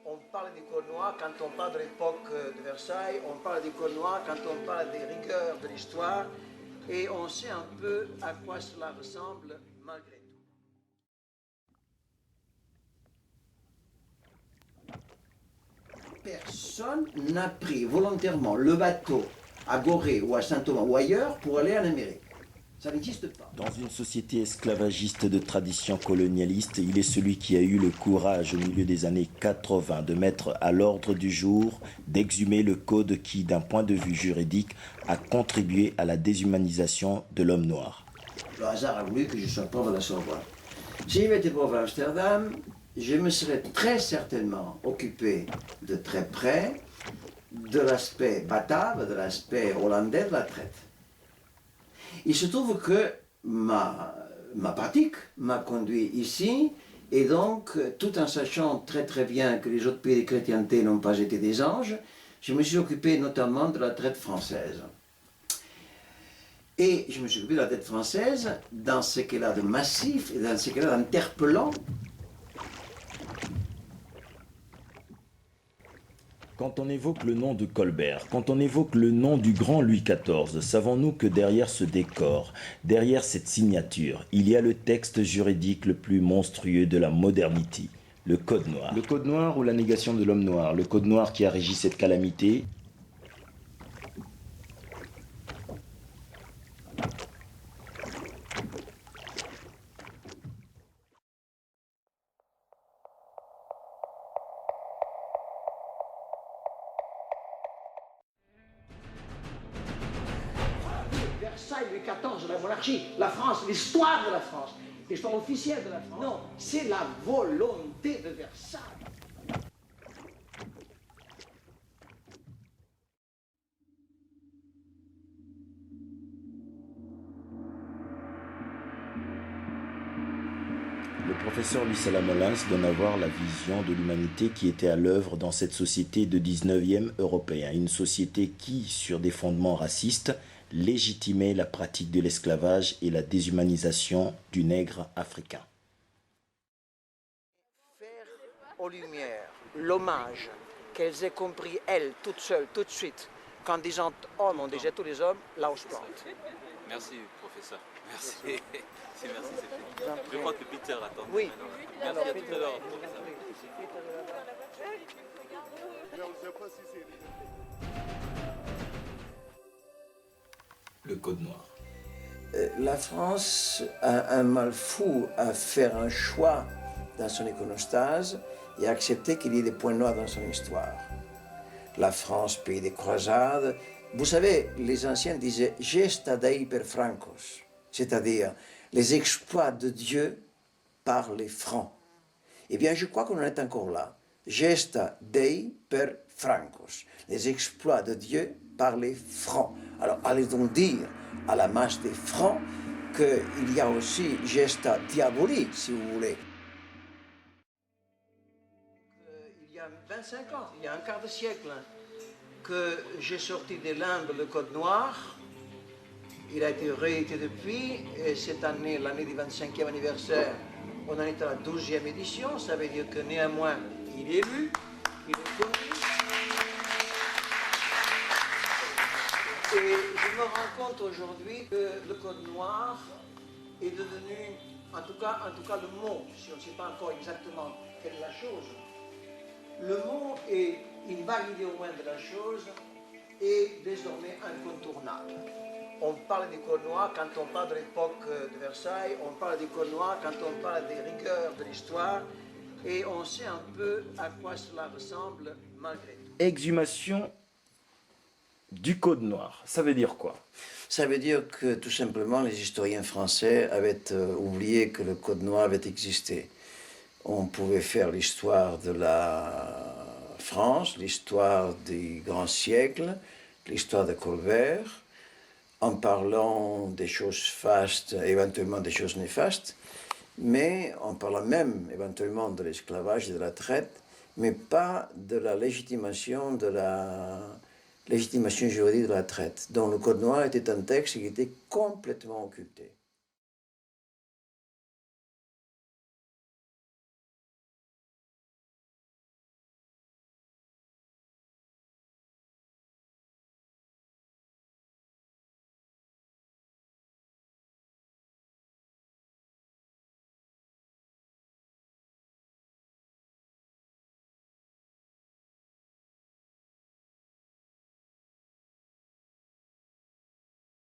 On parle du Code noir quand on parle de l'époque de Versailles, on parle du Code noir quand on parle des rigueurs de l'histoire, et on sait un peu à quoi cela ressemble malgré tout. Personne n'a pris volontairement le bateau à Gorée ou à Saint-Thomas ou ailleurs pour aller en Amérique. Ça n'existe pas. Dans une société esclavagiste de tradition colonialiste, il est celui qui a eu le courage au milieu des années 80 de mettre à l'ordre du jour, d'exhumer le code qui, d'un point de vue juridique, a contribué à la déshumanisation de l'homme noir. Le hasard a voulu que je sois pauvre à la Sorbonne. Si j'avais été pauvre à Amsterdam, je me serais très certainement occupé de très près de l'aspect batave, de l'aspect hollandais de la traite. Il se trouve que ma pratique m'a conduit ici, et donc, tout en sachant très très bien que les autres pays de chrétienté n'ont pas été des anges, je me suis occupé notamment de la traite française. Et je me suis occupé de la traite française dans ce qu'elle a de massif et dans ce qu'elle a d'interpellant. Quand on évoque le nom de Colbert, quand on évoque le nom du grand Louis XIV, savons-nous que derrière ce décor, derrière cette signature, il y a le texte juridique le plus monstrueux de la modernité, le Code noir. Le Code noir ou la négation de l'homme noir, le Code noir qui a régi cette calamité. Versailles, Louis XIV, la monarchie, la France, l'histoire de la France, l'histoire officielle de la France. Non, c'est la volonté de Versailles. Le professeur Luis Salamolins donne à voir la vision de l'humanité qui était à l'œuvre dans cette société de 19e européen. Une société qui, sur des fondements racistes, légitimait la pratique de l'esclavage et la déshumanisation du nègre africain. Faire aux Lumières l'hommage qu'elles aient compris, elles, toutes seules, tout de suite, qu'en disant homme, on disait tous les hommes, là où je plante. Merci, professeur. Merci. Merci, c'est fait. Je crois que Peter attend. Oui. Merci, à tout à l'heure, professeur. Le Code noir. La France a un mal fou à faire un choix dans son iconostase et à accepter qu'il y ait des points noirs dans son histoire. La France, pays des croisades, vous savez, les anciens disaient « gesta Dei per francos », c'est-à-dire les exploits de Dieu par les francs. Eh bien, je crois qu'on en est encore là. Gesta Dei per francos, les exploits de Dieu par les francs. Alors, allez donc dire à la masse des francs qu'il y a aussi gesta diaboli, si vous voulez. Il y a 25 ans, il y a un quart de siècle, que j'ai sorti des limbes le Code noir. Il a été réédité depuis, et cette année, l'année du 25e anniversaire, on en est à la 12e édition. Ça veut dire que néanmoins, il est lu, il est connu. Et je me rends compte aujourd'hui que le Code noir est devenu, en tout cas le mot, si on ne sait pas encore exactement quelle est la chose, le mot est une vague idée au moins de la chose est désormais incontournable. On parle du Code noir quand on parle de l'époque de Versailles, on parle du Code noir quand on parle des rigueurs de l'histoire, et on sait un peu à quoi cela ressemble malgré tout. Exhumation du Code noir, ça veut dire quoi? Ça veut dire que tout simplement les historiens français avaient oublié que le Code noir avait existé. On pouvait faire l'histoire de la France, l'histoire des grands siècles, l'histoire de Colbert, en parlant des choses fastes, éventuellement des choses néfastes, mais en parlant même éventuellement de l'esclavage et de la traite, mais pas de la légitimation juridique de la traite, dont le Code noir était un texte qui était complètement occulté.